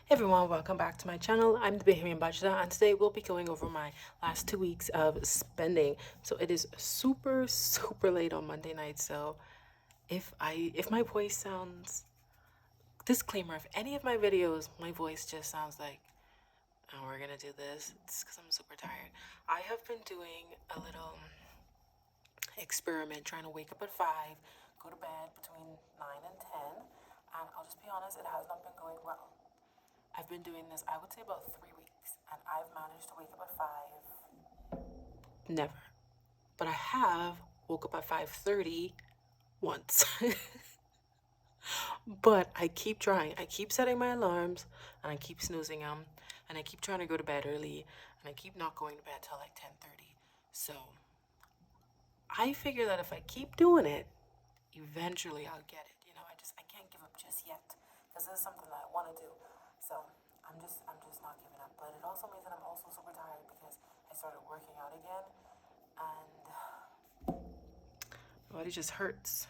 Hey everyone, welcome back to my channel. I'm the Bahamian Budgeter, and today we'll be going over my last 2 weeks of spending. So it is super late on Monday night. So if my voice sounds, disclaimer, if any of my videos my voice just sounds like, oh, we're gonna do this, it's because I'm super tired. I have been doing a little experiment trying to wake up at 5, go to bed between 9 and 10, and I'll just be honest, it has not been going well. I've been doing this, I would say, about 3 weeks, and I've managed to wake up at 5. Never. But I have woke up at 5:30 once. But I keep trying. I keep setting my alarms, and I keep snoozing them, and I keep trying to go to bed early, and I keep not going to bed till like 10:30. So I figure that if I keep doing it, eventually I'll get it. I can't give up just yet, because this is something that I want to do. So I'm just not giving up. But it also means that I'm also super tired because I started working out again, and my body just hurts.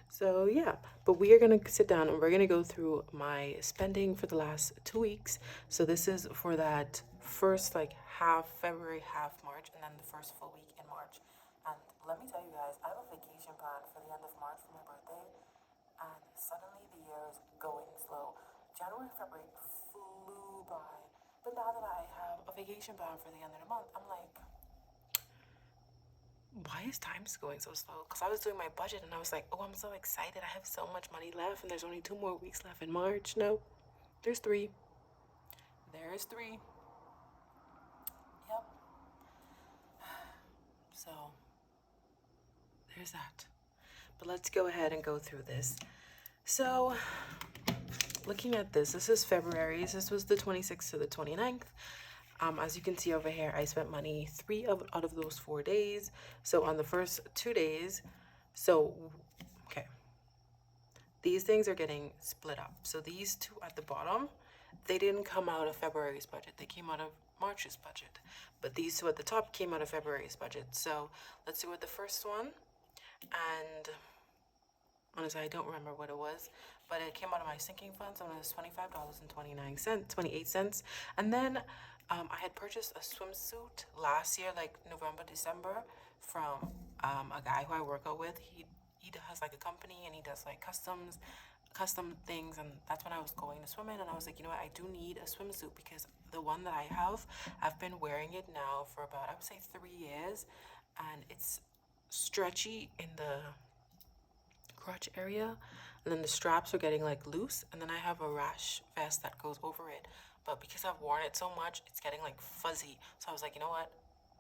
So yeah, but we are gonna sit down and we're gonna go through my spending for the last 2 weeks. So this is for that first like half February, half March, and then the first full week in March. And let me tell you guys, I have a vacation planned for the end of March for my birthday, and suddenly the year is going slow. January, February flew by, but now that I have a vacation plan for the end of the month, I'm like, why is time going so slow? Because I was doing my budget and I was like, oh, I'm so excited. I have so much money left, and there's only 2 more weeks left in March. No, there's 3. There's 3. Yep. So there's that. But let's go ahead and go through this. So looking at this is February's. This was the 26th to the 29th. As you can see over here, I spent money out of those 4 days. So on the first 2 days, okay, these things are getting split up. So these two at the bottom, they didn't come out of February's budget. They came out of March's budget. But these two at the top came out of February's budget. So let's do with the first one. And honestly, I don't remember what it was, but it came out of my sinking funds, and it was $25.28. And then I had purchased a swimsuit last year, like November, December, from a guy who I work out with. He has like a company, and he does like custom things, and that's when I was going to swim in, and I was like, you know what, I do need a swimsuit because the one that I have, I've been wearing it now for about, I would say, 3 years, and it's stretchy in the crotch area, and then the straps are getting like loose, and then I have a rash vest that goes over it, but because I've worn it so much, it's getting like fuzzy. So I was like, you know what,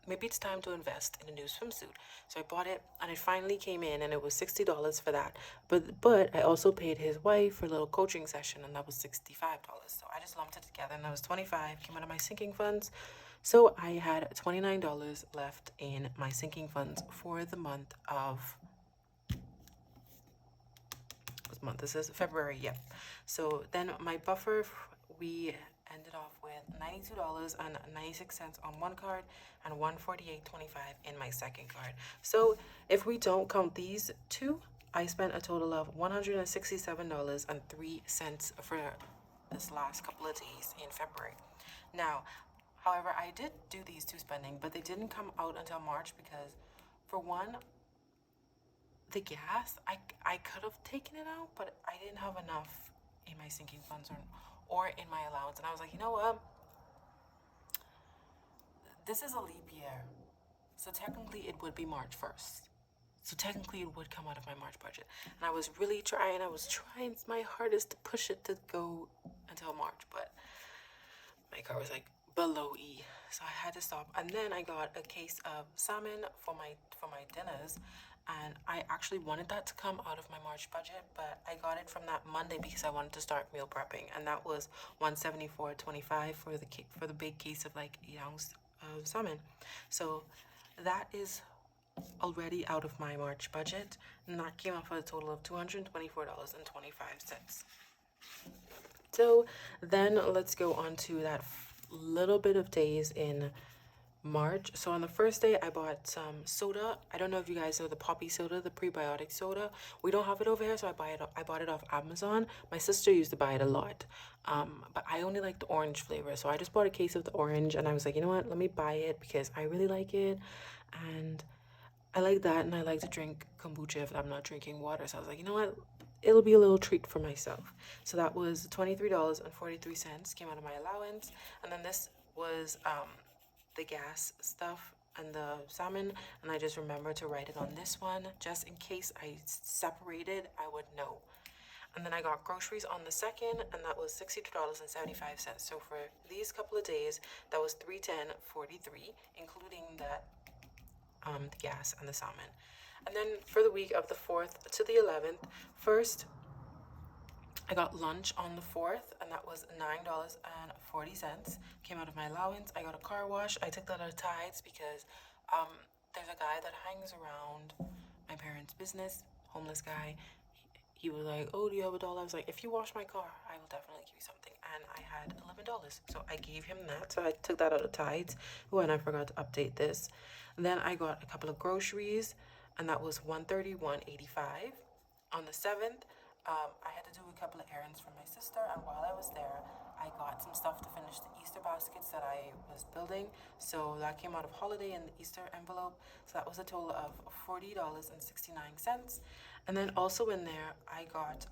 maybe it's time to invest in a new swimsuit. So I bought it, and it finally came in, and it was $60 for that. But I also paid his wife for a little coaching session, and that was $65. So I just lumped it together, and that was 25, came out of my sinking funds. So I had $29 left in my sinking funds for the month of this is February, yep. So then my buffer, we ended off with $92.96 on one card and $148.25 in my second card. So if we don't count these two, I spent a total of $167.03 for this last couple of days in February. Now, however, I did do these two spending, but they didn't come out until March because, for one, the gas, I could have taken it out, but I didn't have enough in my sinking funds or in my allowance. And I was like, you know what? This is a leap year. So technically it would be March 1st. So technically it would come out of my March budget. And I was really trying, my hardest to push it to go until March, but my car was like below E. So I had to stop. And then I got a case of salmon for my dinners, and I actually wanted that to come out of my March budget, but I got it from that Monday because I wanted to start meal prepping, and that was $174.25 for the big case of like 8 ounce of salmon. So that is already out of my March budget, and that came up with a total of $224.25. So then let's go on to that little bit of days in March. So on the first day, I bought some soda. I don't know if you guys know the poppy soda, the prebiotic soda. We don't have it over here, so I bought it off Amazon. My sister used to buy it a lot, but I only like the orange flavor. So I just bought a case of the orange, and I was like, you know what? Let me buy it because I really like it, and I like that, and I like to drink kombucha if I'm not drinking water. So I was like, you know what? It'll be a little treat for myself. So that was $23.43 came out of my allowance, and then this was the gas stuff and the salmon, and I just remembered to write it on this one just in case I separated, I would know. And then I got groceries on the second, and that was $62.75. So for these couple of days, that was $310.43, including the gas and the salmon. And then for the week of the 4th to the 11th, first I got lunch on the 4th, and that was $9.40. Came out of my allowance. I got a car wash. I took that out of Tides because there's a guy that hangs around my parents' business, homeless guy. He was like, oh, do you have $1? I was like, if you wash my car, I will definitely give you something. And I had $11. So I gave him that. So I took that out of Tides. Oh, and I forgot to update this. And then I got a couple of groceries, and that was $131.85. On the 7th, I had to do a couple of errands for my sister, and while I was there, I got some stuff to finish the Easter baskets that I was building. So that came out of holiday in the Easter envelope. So that was a total of $40.69. And then also in there, I got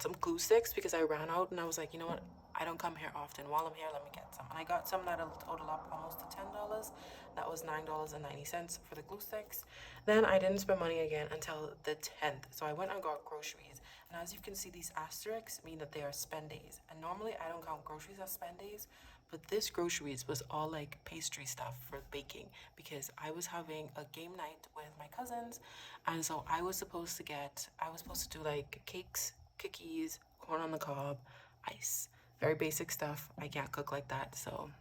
some glue sticks because I ran out, and I was like, you know what? I don't come here often. While I'm here, let me get some. And I got some that'll total up almost to $10. That was $9.90 for the glue sticks. Then I didn't spend money again until the 10th. So I went and got groceries. And as you can see, these asterisks mean that they are spend days. And normally I don't count groceries as spend days, but this groceries was all like pastry stuff for baking because I was having a game night with my cousins. And so I was supposed to do like cakes, cookies, corn on the cob, ice. Very basic stuff. I can't cook like that, so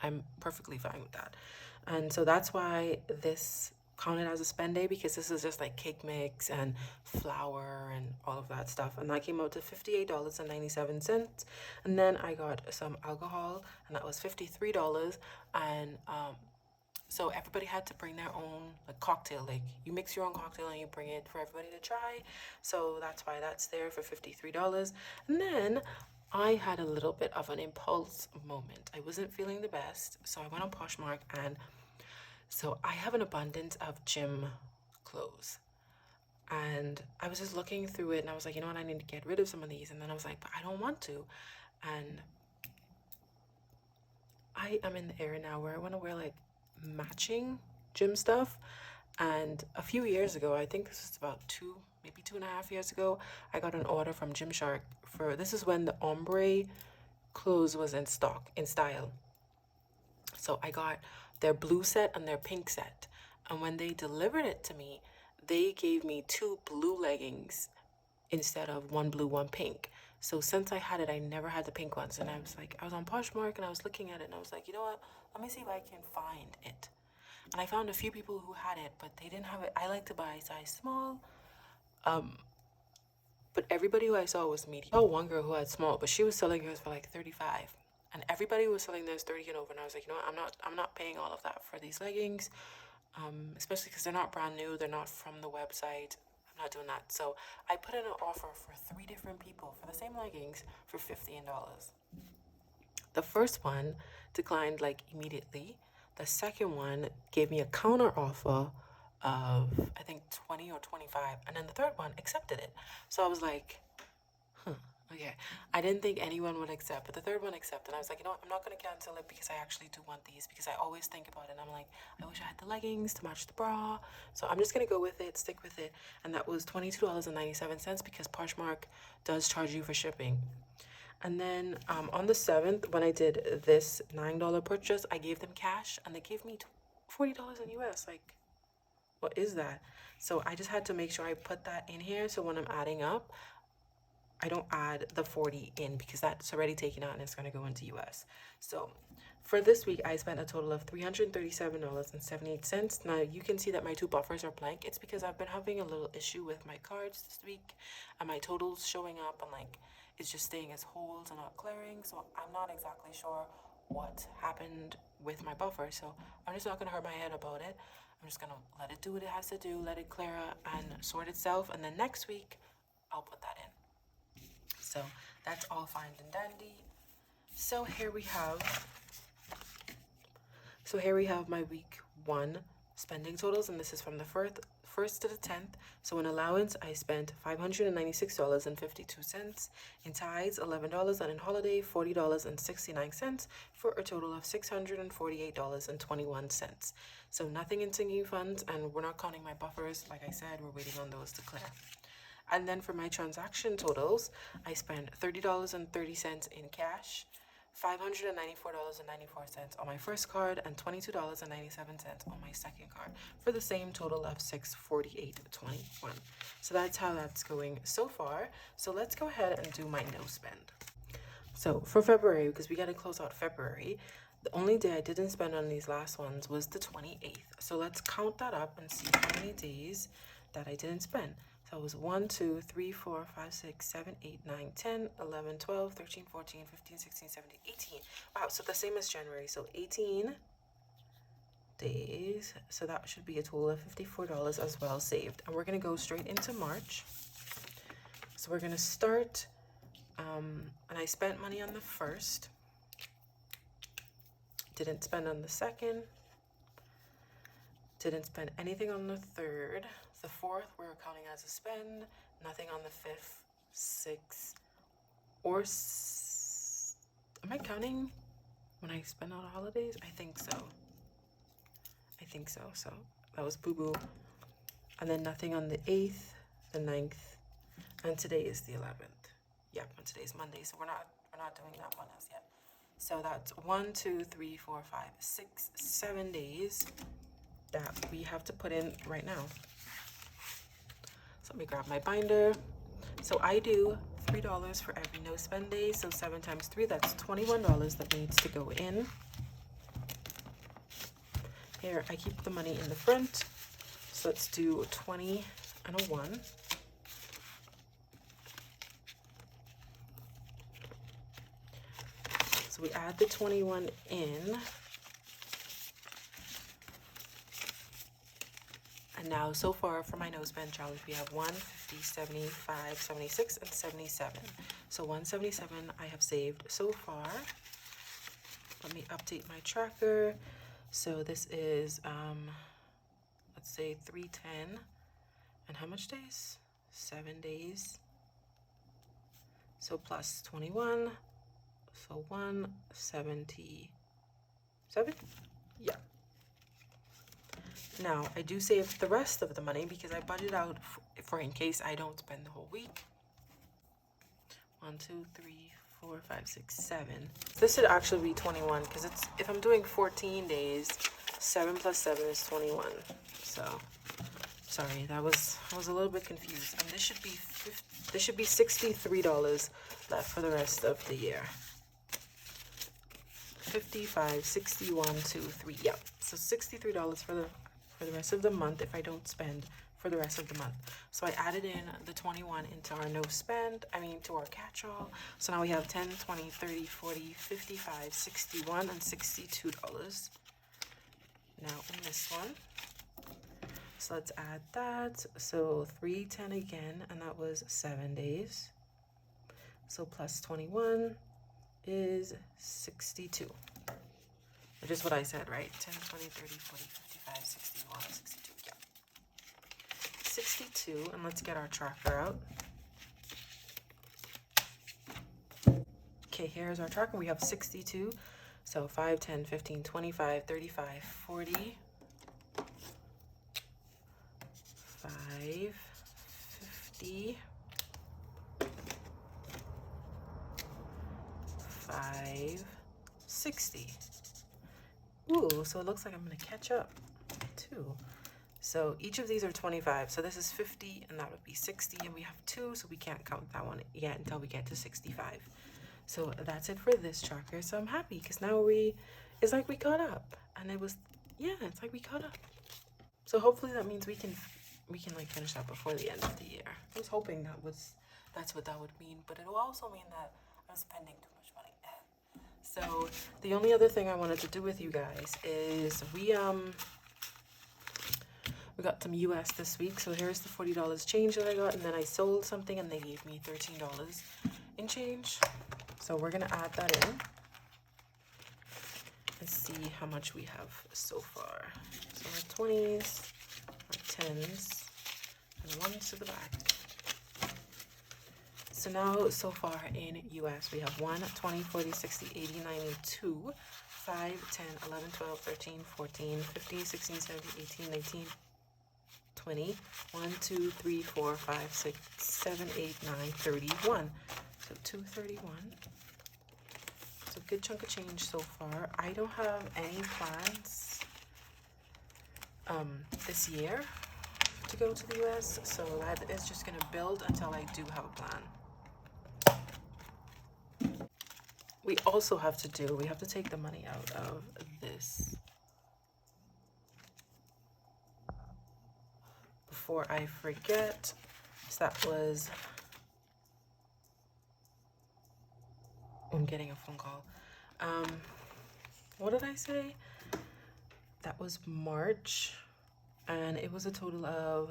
I'm perfectly fine with that. And so that's why this counted as a spend day, because this is just like cake mix and flour and all of that stuff. And that came out to $58.97. And then I got some alcohol, and that was $53. And so everybody had to bring their own like cocktail. Like you mix your own cocktail and you bring it for everybody to try. So that's why that's there for $53. And then I had a little bit of an impulse moment. I wasn't feeling the best, so I went on Poshmark, and so I have an abundance of gym clothes. And I was just looking through it, and I was like, you know what, I need to get rid of some of these. And then I was like, but I don't want to. And I am in the era now where I want to wear like matching gym stuff. And a few years ago, I think this was about maybe 2.5 years ago, I got an order from Gymshark this is when the ombre clothes was in stock, in style. So I got their blue set and their pink set. And when they delivered it to me, they gave me 2 blue leggings instead of 1 blue, 1 pink. So since I had it, I never had the pink ones. And I was on Poshmark, and I was looking at it, and I was like, you know what? Let me see if I can find it. And I found a few people who had it, but they didn't have it. I like to buy size small. But everybody who I saw was medium. I saw one girl who had small, but she was selling hers for like 35. And everybody was selling theirs 30 and over. And I was like, you know what? I'm not paying all of that for these leggings. Especially because they're not brand new. They're not from the website. I'm not doing that. So I put in an offer for 3 different people for the same leggings for $15. The first one declined like immediately. The second one gave me a counter offer of I think 20 or 25, and then the third one accepted it. So I was like, okay. I didn't think anyone would accept, but the third one accepted. And I was like, you know what? I'm not going to cancel it because I actually do want these, because I always think about it. And I'm like, I wish I had the leggings to match the bra. So I'm just going to go with it, stick with it. And that was $22.97 because Poshmark does charge you for shipping. And then on the 7th, when I did this $9 purchase, I gave them cash, and they gave me $40 in US. Like, what is that? So I just had to make sure I put that in here, so when I'm adding up, I don't add the 40 in because that's already taken out and it's going to go into US. So for this week, I spent a total of $337.78. Now you can see that my 2 buffers are blank. It's because I've been having a little issue with my cards this week, and my totals showing up, and like it's just staying as holds and not clearing. So I'm not exactly sure what happened with my buffer. So I'm just not gonna hurt my head about it. I'm just gonna let it do what it has to do, let it clear and sort itself, and then next week I'll put that in. So that's all fine and dandy. So here we have my week 1 spending totals, and this is from the first to the 10th. So in allowance, I spent $596.52. In tithes, $11, and in holiday, $40.69, for a total of $648.21. So nothing in sinking funds, and we're not counting my buffers. Like I said, we're waiting on those to clear. And then for my transaction totals, I spent $30.30 in cash, $594.94 on my first card, and $22.97 on my second card, for the same total of $648.21. So that's how that's going so far. So let's go ahead and do my no spend. So for February, because we got to close out February, the only day I didn't spend on these last ones was the 28th. So let's count that up and see how many days that I didn't spend. So it was 1, 2, 3, 4, 5, 6, 7, 8, 9, 10, 11, 12, 13, 14, 15, 16, 17, 18. Wow, so the same as January. So 18 days. So that should be a total of $54 as well saved. And we're going to go straight into March. So we're going to start, and I spent money on the 1st. Didn't spend on the 2nd. Didn't spend anything on the 3rd. The 4th, we're counting as a spend. Nothing on the 5th, 6th, or am I counting when I spend on holidays? I think so. So that was boo-boo. And then nothing on the 8th, the 9th, and today is the 11th. Yep, and today's Monday, so we're not doing that one as yet. So that's 1, 2, 3, 4, 5, 6, 7 days that we have to put in right now. So let me grab my binder. So I do $3 for every no spend day. So 7 times 3, that's $21 that needs to go in. Here, I keep the money in the front. So let's do 20 and a 1. So we add the 21 in. And now, so far for my no spend challenge, we have 1, 50, 75, 76, and 77. So 177 I have saved so far. Let me update my tracker. So this is, let's say 310. And how much days? 7 days. So plus 21. So 177. Yeah. Now, I do save the rest of the money because I budget out for in case I don't spend the whole week. 1, 2, 3, 4, 5, 6, 7. This should actually be 21 because it's, if I'm doing 14 days, 7 plus 7 is 21. So, sorry, I was a little bit confused. And this should be $63 left for the rest of the year. 55, 61, 2, 3. Yeah, so $63 for the rest of the month if I don't spend for the rest of the month. So I added in the 21 into our no spend, to our catch-all. So now we have 10, 20, 30, 40, 55, 61, and $62 now in this one. So let's add that. So 310 again, and that was 7 days. So plus 21 is 62. Which is what I said, right? 10, 20, 30, 40, 55, 61, 62. Yeah. 62, and let's get our tracker out. Okay, here's our tracker. We have 62. So 5, 10, 15, 25, 35, 40. 5, 50. 5, 60. Ooh, so it looks like I'm gonna catch up too. So each of these are 25. So this is 50 and that would be 60, and we have 2, so we can't count that one yet until we get to 65. So that's it for this tracker. So I'm happy because now it's like we caught up, and it's like we caught up. So hopefully that means we can like finish that before the end of the year. I was hoping that's what that would mean, but it will also mean that I'm spending too much money. So the only other thing I wanted to do with you guys is we got some US this week. So here's the $40 change that I got, and then I sold something and they gave me $13 in change. So we're gonna add that in and see how much we have so far. So our 20s, our 10s, and 1 to the back. So now, so far in US, we have 1, 20, 40, 60, 80, 92, 5, 10, 11, 12, 13, 14, 15, 16, 17, 18, 19, 20, 1, 2, 3, 4, 5, 6, 7, 8, 9, 31. So 231. So good chunk of change so far. I don't have any plans this year to go to the US, so that is just gonna build until I do have a plan. We also have to take the money out of this before I forget. So that was, I'm getting a phone call. What did I say? That was March, and it was a total of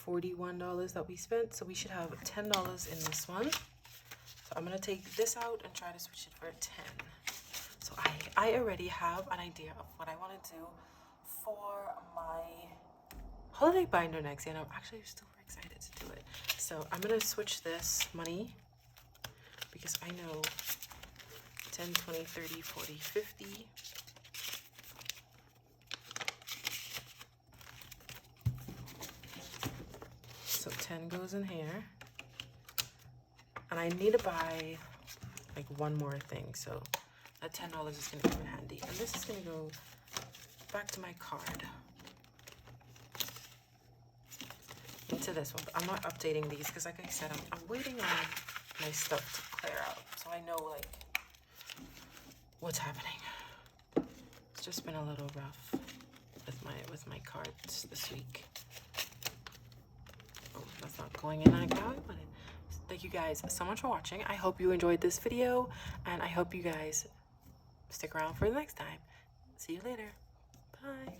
$41 that we spent. So we should have $10 in this one. So I'm gonna take this out and try to switch it for 10. So I already have an idea of what I want to do for my holiday binder next year, and I'm actually super excited to do it. So I'm gonna switch this money because I know 10, 20, 30, 40, 50. So 10 goes in here. And I need to buy like one more thing, so that $10 is gonna come in handy. And this is gonna go back to my card. Into this one, but I'm not updating these because like I said, I'm waiting on my stuff to clear out. So I know like what's happening. It's just been a little rough with my cards this week. Oh, that's not going in like how I wanted. Thank you guys so much for watching. I hope you enjoyed this video, and I hope you guys stick around for the next time. See you later. Bye.